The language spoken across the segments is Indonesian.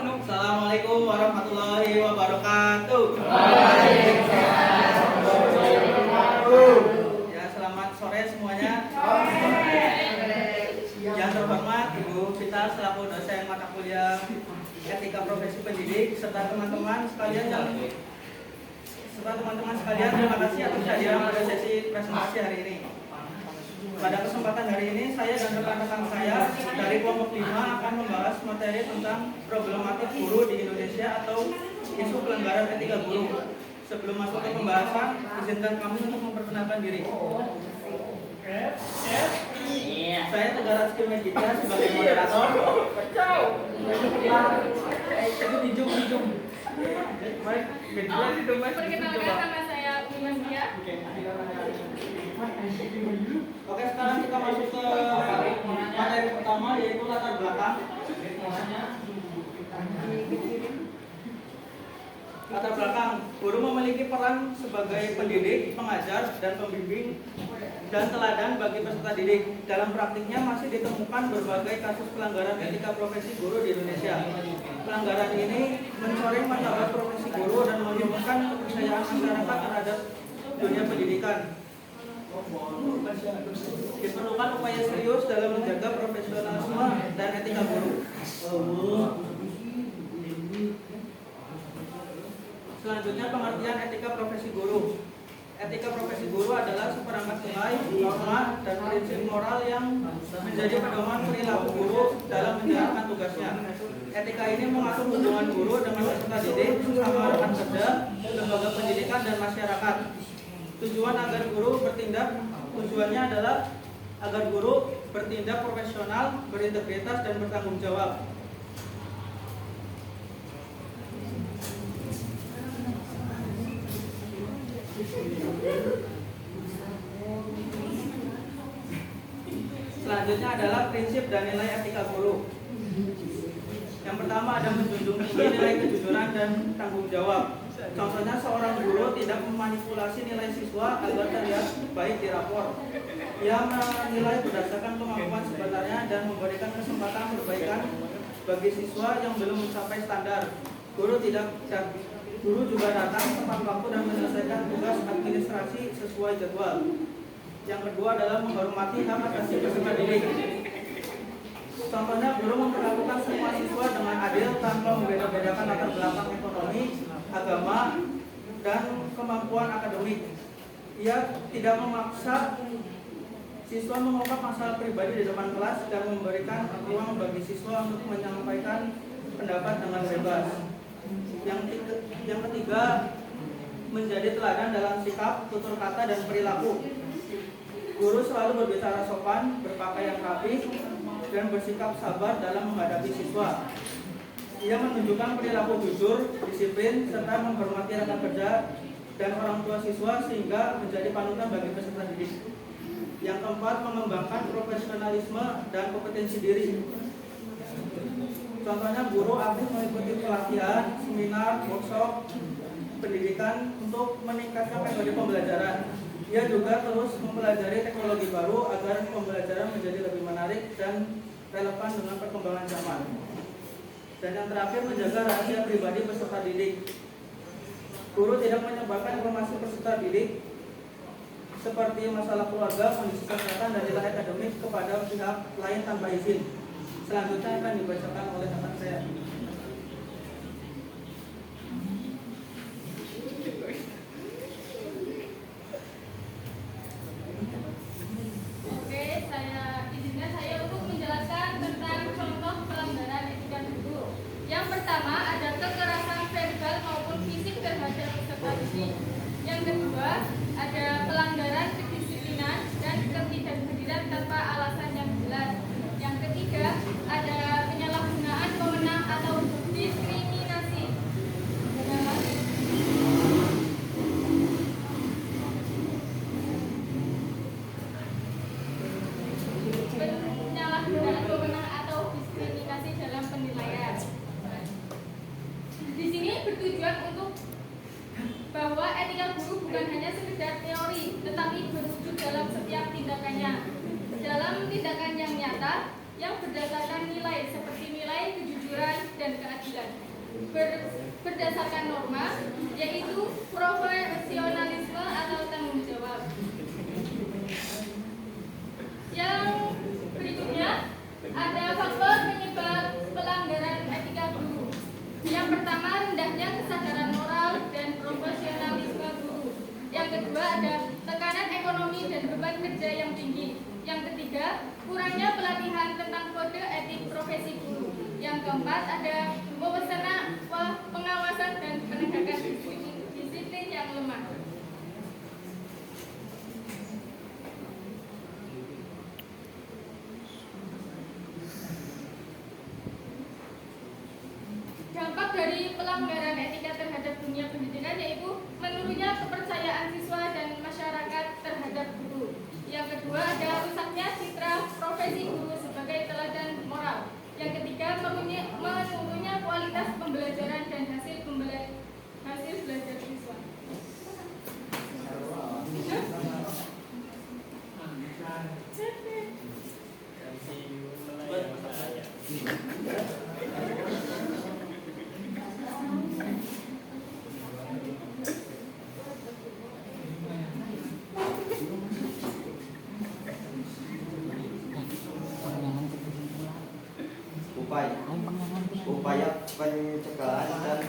Assalamualaikum warahmatullahi wabarakatuh. Ya, selamat sore semuanya. Yang terhormat Ibu Vita selaku dosen mata kuliah Etika Profesi Pendidik serta teman-teman sekalian terima kasih atas kehadiran pada sesi presentasi hari ini. Pada kesempatan hari ini saya dan rekan-rekan saya dari kelompok 5 akan membahas materi tentang problematik guru di Indonesia atau isu pelanggaran etika guru. Sebelum masuk ke pembahasan, izinkan kami untuk memperkenalkan diri. Saya Tegar Rizky Medita sebagai moderator. Perkenalkan nama saya Umas Dia. Oke, sekarang kita masuk ke materi pertama, yaitu latar belakang. Latar belakang, guru memiliki peran sebagai pendidik, pengajar, dan pembimbing dan teladan bagi peserta didik. Dalam praktiknya masih ditemukan berbagai kasus pelanggaran etika profesi guru di Indonesia. Pelanggaran ini mencoreng martabat profesi guru dan menurunkan kepercayaan masyarakat terhadap dunia pendidikan. Diperlukan upaya serius dalam menjaga profesionalisme dan etika guru. Selanjutnya, pengertian etika profesi guru. Etika profesi guru adalah seperangkat nilai, norma, dan prinsip moral yang menjadi pedoman perilaku guru dalam menjalankan tugasnya. Etika ini mengatur hubungan guru dengan peserta didik, sesama rekan kerja, lembaga pendidikan, dan masyarakat. Tujuannya adalah agar guru bertindak profesional, berintegritas, dan bertanggung jawab. Selanjutnya adalah prinsip dan nilai etika guru. Yang pertama ada menjunjung tinggi nilai kejujuran dan tanggung jawab. Contohnya seorang guru tidak memanipulasi nilai siswa agar terlihat baik di rapor. Ia menilai berdasarkan kemampuan sebenarnya dan memberikan kesempatan perbaikan bagi siswa yang belum mencapai standar. Guru juga datang tepat waktu dan menyelesaikan tugas administrasi sesuai jadwal. Yang kedua adalah menghormati hak asasi peserta didik. Contohnya, guru memperlakukan semua siswa dengan adil tanpa membeda-bedakan latar belakang ekonomi, agama, dan kemampuan akademik. Ia tidak memaksa siswa mengungkap masalah pribadi di depan kelas dan memberikan ruang bagi siswa untuk menyampaikan pendapat dengan bebas. Yang ketiga, menjadi teladan dalam sikap, tutur kata, dan perilaku. Guru selalu berbicara sopan, berpakaian rapi, dan bersikap sabar dalam menghadapi siswa. Ia menunjukkan perilaku jujur, disiplin, serta menghormati rekan kerja dan orang tua siswa sehingga menjadi panutan bagi peserta didik. Yang keempat, mengembangkan profesionalisme dan kompetensi diri. Contohnya, guru aktif mengikuti pelatihan, seminar, workshop, pendidikan untuk meningkatkan metode pembelajaran. Ia juga terus mempelajari teknologi baru agar pembelajaran menjadi lebih menarik dan relevan dengan perkembangan zaman. Dan yang terakhir, menjaga rahasia pribadi peserta didik. Guru tidak menyebarkan informasi peserta didik seperti masalah keluarga, kondisi kesehatan, dan nilai akademik kepada pihak lain tanpa izin. Selanjutnya akan dibacakan oleh rekan saya. Saya untuk menjelaskan tentang contoh pelanggaran etika guru. Yang pertama ada kekerasan verbal maupun fisik terhadap peserta didik. Yang kedua ada pelanggaran kedisiplinan dan ketidakhadiran tanpa alasan yang jelas. Yang ketiga ada penyalahgunaan wewenang atau diskriminasi. Penyalahgunaan wewenang atau diskriminasi dalam penilaian. Di sini bertujuan untuk bahwa etika guru bukan hanya sekedar teori, tetapi berwujud dalam setiap tindakannya. Dalam tindakan yang nyata, yang berdasarkan nilai seperti nilai kejujuran dan keadilan. berdasarkan norma, yaitu profesionalisme atau tanggung jawab. Yang berikutnya ada faktor penyebab pelanggaran etika guru. Yang pertama, rendahnya kesadaran moral dan profesionalisme guru. Yang kedua, ada tekanan ekonomi dan beban kerja yang tinggi. Yang ketiga, kurangnya pelatihan tentang kode etik profesi guru. Yang keempat, ada pengawasan dan penegakan disiplin yang lemah. Dampak dari pelanggaran etika terhadap dunia pendidikan yaitu menurunnya kepercayaan siswa dan masyarakat terhadap guru. Yang kedua, ada rusaknya citra profesi guru sebagai teladan moral. Yang ketiga, menurunnya kualitas pembelajaran dan hasil belajar siswa. Upaya pencegahan dan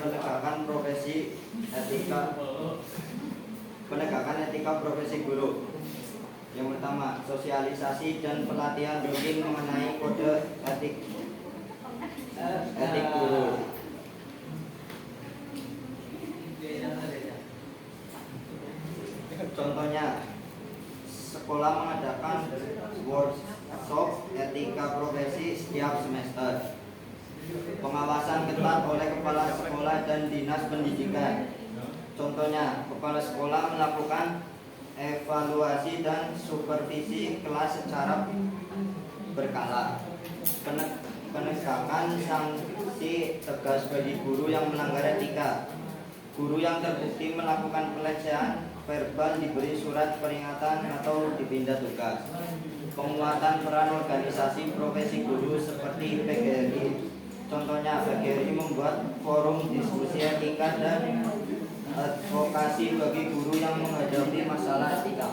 penegakan etika profesi guru. Yang pertama, sosialisasi dan pelatihan rutin mengenai kode etik guru. Contohnya, sekolah mengadakan workshop etika profesi setiap semester. Pengawasan ketat oleh kepala sekolah dan dinas pendidikan. Contohnya, kepala sekolah melakukan evaluasi dan supervisi kelas secara berkala. Penegakan sanksi tegas bagi guru yang melanggar etika. Guru yang terbukti melakukan pelecehan verbal diberi surat peringatan atau dipindah tugas. Penguatan peran organisasi profesi guru seperti PGRI. Contohnya, PGRI membuat forum diskusi etika dan advokasi bagi guru yang menghadapi masalah etika.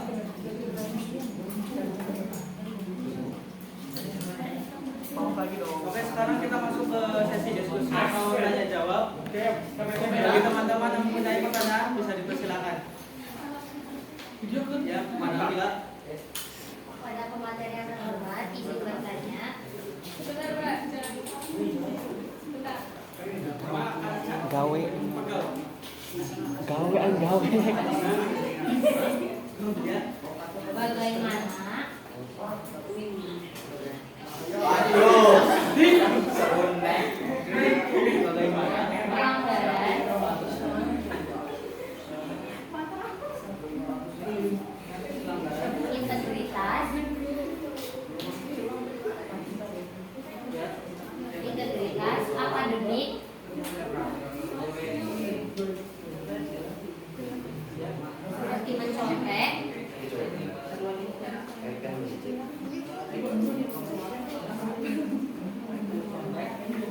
Oke, sekarang kita masuk ke sesi diskusi atau tanya jawab. Bagi teman-teman yang mempunyai pertanyaan bisa dipersilakan. Ya, mana bila? Pada pemateri yang terhormat, izin bertanya. Sebentar, Mbak. Bentar. Gawe Ya. Bagaimana pelanggaran integritas akademik seperti mencontek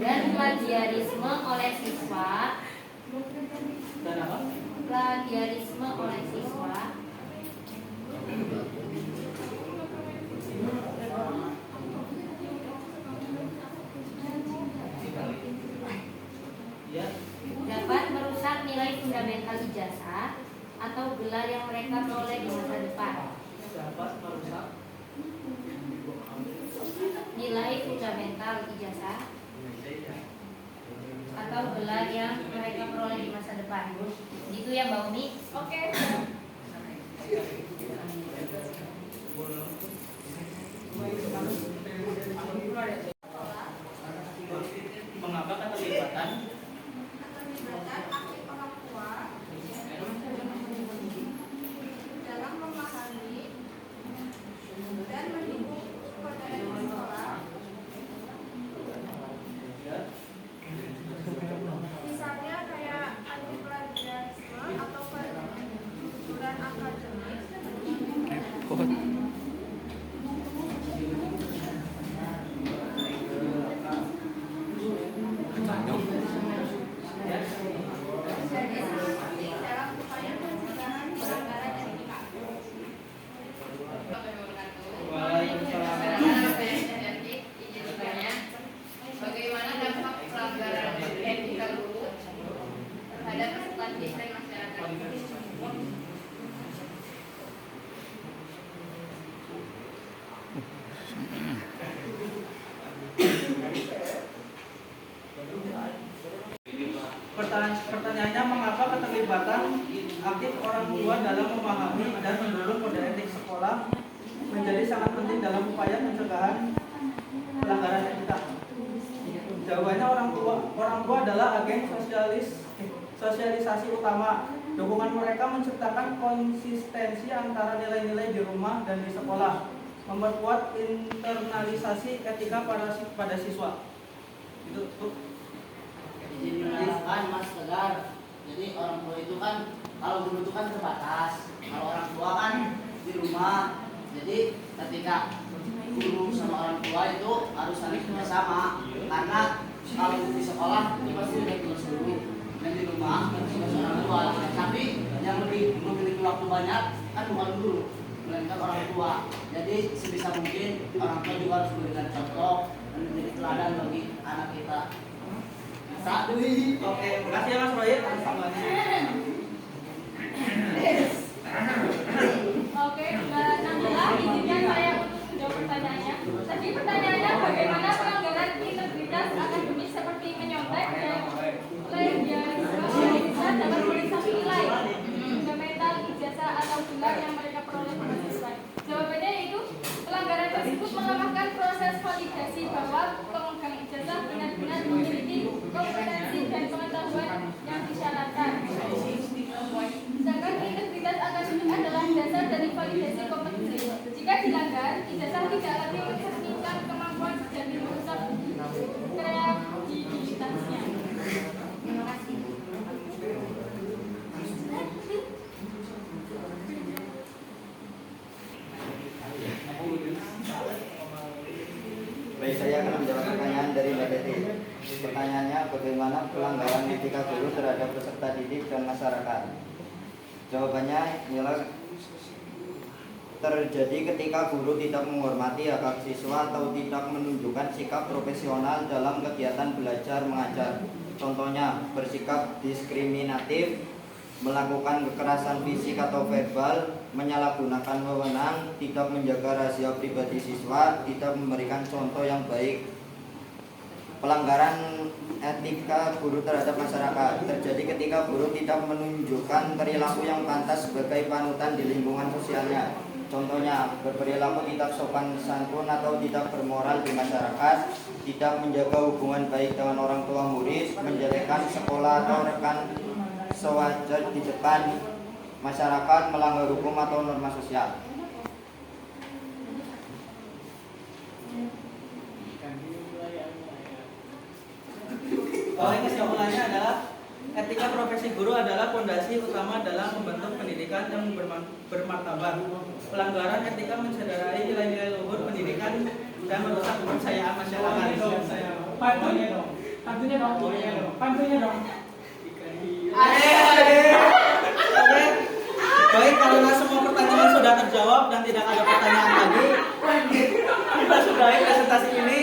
dan plagiarisme oleh siswa dapat merusak nilai fundamental ijazah atau gelar yang mereka peroleh di masa depan. Nilai fundamental ijazah atau gelar yang mereka peroleh di masa depan. Gitu ya, Mbak Umi? Oke. Mengapa keterlibatan aktif orang tua dalam memahami dan mendukung kode etik sekolah, misalnya kayak anti plagiarisme atau peraturan akademik. ya? kehidupan masyarakat. Pertanyaannya, mengapa keterlibatan aktif orang tua dalam memahami dan mendorong kode etik sekolah menjadi sangat penting dalam upaya pencegahan pelanggaran etika? Jawabannya, orang tua adalah agen sosialisasi utama. Dukungan mereka menciptakan konsistensi antara nilai-nilai di rumah dan di sekolah, memperkuat internalisasi etika pada siswa. Itu tuh. Izin menambahkan Mas Tegar, jadi orang tua itu kan kalau guru itu kan terbatas, kalau orang tua kan di rumah, jadi ketika guru sama orang tua itu harus saling kerjasama, karena kalau di sekolah itu pasti ada tugas guru dan di rumah tugas orang tua, tapi yang lebih memiliki waktu banyak kan bukan guru melainkan orang tua. Jadi sebisa mungkin orang tua juga harus memberikan contoh dan menjadi teladan bagi anak kita. Satu. Oke, makasih ya Mas Roy atas tambahannya. Oke, Mbak Nabila, izinkan saya untuk menjawab pertanyaannya. Tadi pertanyaannya, bagaimana pelanggaran integritas akademis seperti menyontek dan plagiarisme dapat merusak nilai fundamental ijazah atau gelar yang mereka peroleh mahasiswa? Jawabannya yaitu pelanggaran tersebut melemahkan proses validasi bahwa pemegang ijazah benar-benar memiliki kompetensi dan pengetahuan yang disyaratkan. Sedangkan integritas akademik adalah dasar dari validasi kompetensi. Jika dilanggar, ijazah tidak lagi mencerminkan kemampuan dan merusak kreativitasnya. Terima kasih. Baik, saya akan menjawab pertanyaan dari Mbak Teti. Pertanyaannya, bagaimana pelanggaran etika guru terhadap peserta didik dan masyarakat? Jawabannya ialah terjadi ketika guru tidak menghormati hak siswa atau tidak menunjukkan sikap profesional dalam kegiatan belajar mengajar. Contohnya, bersikap diskriminatif, melakukan kekerasan fisik atau verbal, menyalahgunakan wewenang, tidak menjaga rahasia pribadi siswa, tidak memberikan contoh yang baik. Pelanggaran etika guru terhadap masyarakat terjadi ketika guru tidak menunjukkan perilaku yang pantas sebagai panutan di lingkungan sosialnya. Contohnya, berperilaku tidak sopan santun atau tidak bermoral di masyarakat, tidak menjaga hubungan baik dengan orang tua murid, menjelekkan sekolah atau rekan sewajar di depan masyarakat, melanggar hukum atau norma sosial. Kesimpulannya adalah etika profesi guru adalah fondasi utama dalam membentuk pendidikan yang bermartabat. Pelanggaran etika mencederai nilai-nilai luhur pendidikan dan merusak kepercayaan masyarakat. Pantunya dong. Oke. Baik, karena semua pertanyaan sudah terjawab dan tidak ada pertanyaan lagi, kita sudahi presentasi ini.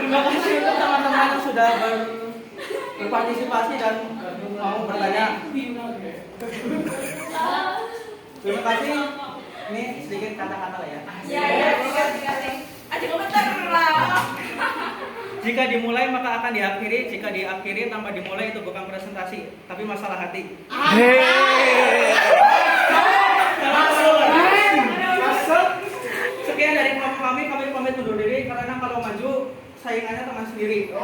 Terima kasih untuk teman-teman yang sudah berpartisipasi dan mau bertanya. Terima kasih. Ini sedikit kata-kata lah ya. Jika dimulai maka akan diakhiri. Jika diakhiri tanpa dimulai itu bukan presentasi, tapi masalah hati. Sekian dari kami pamit undur diri karena kalau maju saingannya teman sendiri.